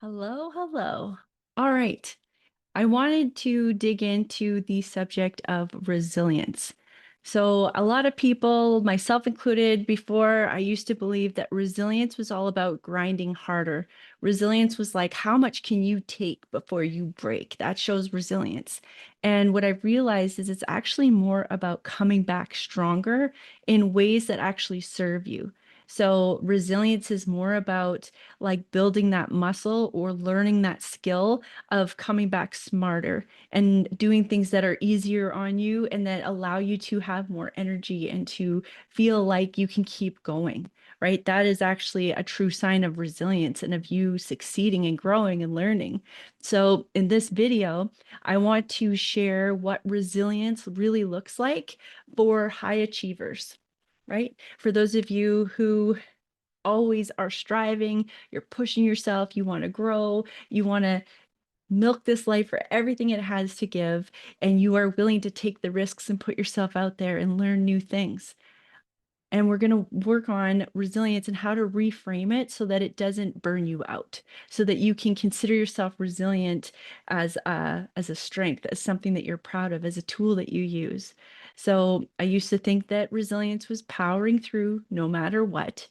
Hello, hello. All right. I wanted to dig into the subject of resilience. So, a lot of people, myself included, before I used to believe that resilience was all about grinding harder. Resilience was like, how much can you take before you break? That shows resilience. And what I've realized is it's actually more about coming back stronger in ways that actually serve you. So, resilience is more about like building that muscle or learning that skill of coming back smarter and doing things that are easier on you and that allow you to have more energy and to feel like you can keep going, right? That is actually a true sign of resilience and of you succeeding and growing and learning. So, in this video, I want to share what resilience really looks like for high achievers, right? For those of you who always are striving, you're pushing yourself, you want to grow, you want to milk this life for everything it has to give, and you are willing to take the risks and put yourself out there and learn new things. And we're going to work on resilience and how to reframe it so that it doesn't burn you out, so that you can consider yourself resilient as a strength, as something that you're proud of, as a tool that you use. So I used to think that resilience was powering through no matter what.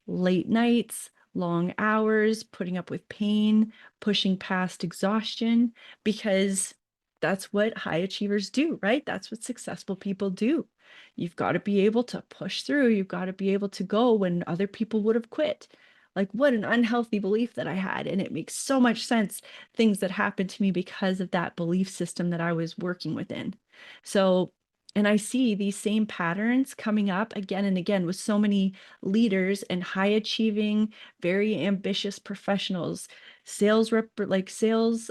Late nights, long hours, putting up with pain, pushing past exhaustion, because that's what high achievers do, right? That's what successful people do. You've got to be able to push through. You've got to be able to go when other people would have quit. Like, what an unhealthy belief that I had. And it makes so much sense, things that happened to me because of that belief system that I was working within. So, and I see these same patterns coming up again and again with so many leaders and high achieving, very ambitious professionals, sales professionals,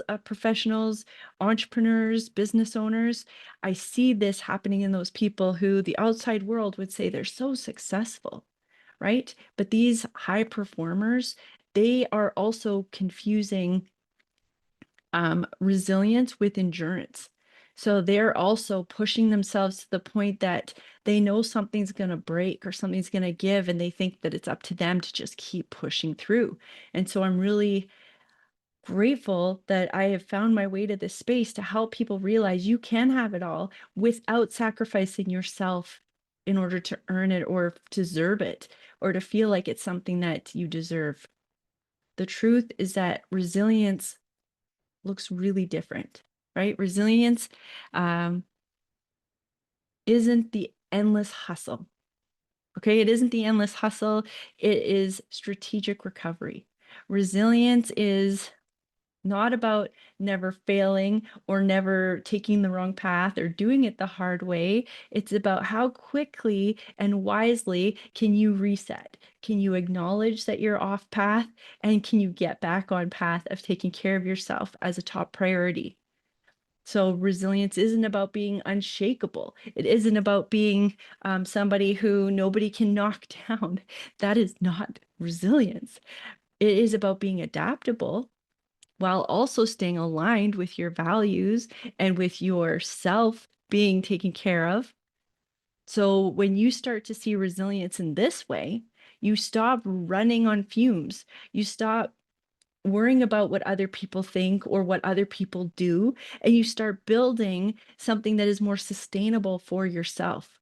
entrepreneurs, business owners. I see this happening in those people who the outside world would say they're so successful, right? But these high performers, they are also confusing resilience with endurance. So they're also pushing themselves to the point that they know something's going to break or something's going to give, and they think that it's up to them to just keep pushing through. And so I'm really grateful that I have found my way to this space to help people realize you can have it all without sacrificing yourself in order to earn it or deserve it or to feel like it's something that you deserve. The truth is that resilience looks really different, right? Resilience um, isn't the endless hustle. Okay. It isn't the endless hustle. It is strategic recovery. Resilience is not about never failing or never taking the wrong path or doing it the hard way. It's about how quickly and wisely can you reset? Can you acknowledge that you're off path and can you get back on path of taking care of yourself as a top priority? So resilience isn't about being unshakable. It isn't about being somebody who nobody can knock down. That is not resilience. It is about being adaptable while also staying aligned with your values and with yourself being taken care of. So when you start to see resilience in this way, you stop running on fumes. You stop worrying about what other people think or what other people do, and you start building something that is more sustainable for yourself.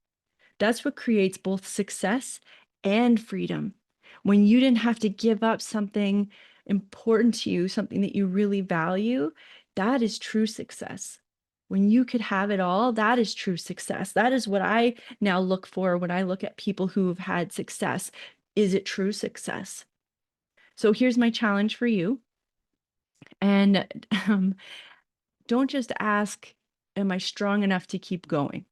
That's what creates both success and freedom. When you didn't have to give up something important to you, something that you really value, that is true success. When you could have it all, that is true success. That is what I now look for when I look at people who've had success. Is it true success? So here's my challenge for you. And don't just ask, am I strong enough to keep going?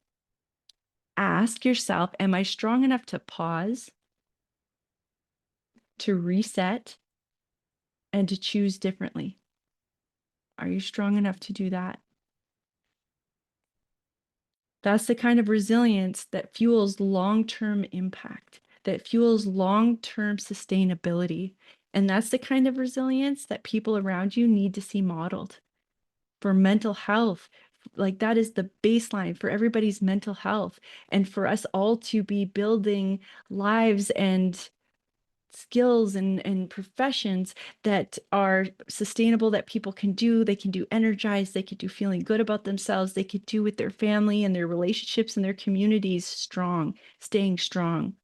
Ask yourself, am I strong enough to pause, to reset, and to choose differently? Are you strong enough to do that? That's the kind of resilience that fuels long-term impact, that fuels long-term sustainability. And that's the kind of resilience that people around you need to see modeled for mental health. Like that is the baseline for everybody's mental health and for us all to be building lives and skills and professions that are sustainable, that people can do. They can do energized, they could do feeling good about themselves, they could do with their family and their relationships and their communities strong, staying strong.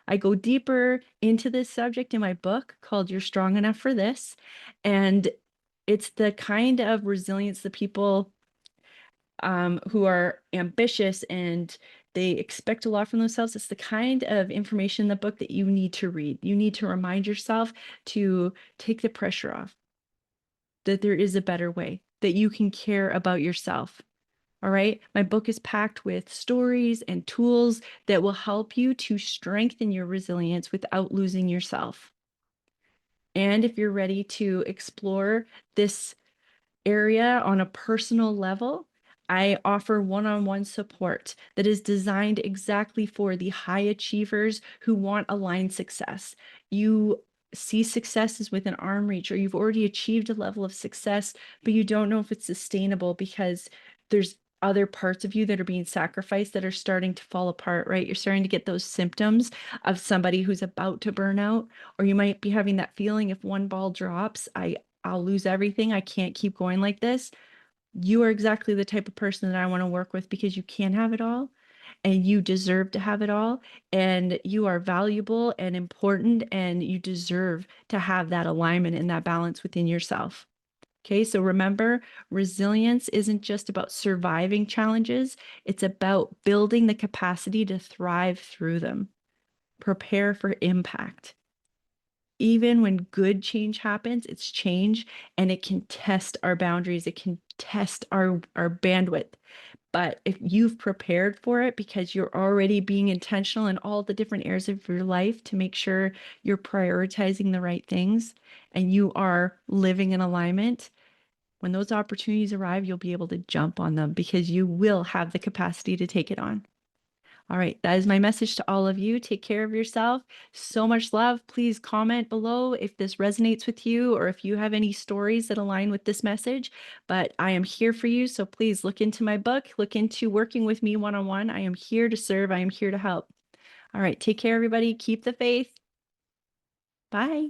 I go deeper into this subject in my book called You're Strong Enough for This. And it's the kind of resilience that people who are ambitious and they expect a lot from themselves. It's the kind of information in the book that you need to read. You need to remind yourself to take the pressure off, that there is a better way, that you can care about yourself. All right. My book is packed with stories and tools that will help you to strengthen your resilience without losing yourself. And if you're ready to explore this area on a personal level, I offer one-on-one support that is designed exactly for the high achievers who want aligned success. You see success is within arm reach, or you've already achieved a level of success, but you don't know if it's sustainable because there's other parts of you that are being sacrificed that are starting to fall apart, right? You're starting to get those symptoms of somebody who's about to burn out, or you might be having that feeling if one ball drops, I'll lose everything. I can't keep going like this. You are exactly the type of person that I want to work with because you can have it all and you deserve to have it all. And you are valuable and important and you deserve to have that alignment and that balance within yourself. Okay, so remember, resilience isn't just about surviving challenges, it's about building the capacity to thrive through them. Prepare for impact. Even when good change happens, it's change and it can test our boundaries. It can test our bandwidth. But if you've prepared for it because you're already being intentional in all the different areas of your life to make sure you're prioritizing the right things and you are living in alignment, when those opportunities arrive, you'll be able to jump on them because you will have the capacity to take it on. All right, that is my message to all of you. Take care of yourself. So much love. Please comment below if this resonates with you or if you have any stories that align with this message. But I am here for you. So please look into my book, look into working with me one-on-one. I am here to serve. I am here to help. All right, take care, everybody. Keep the faith. Bye.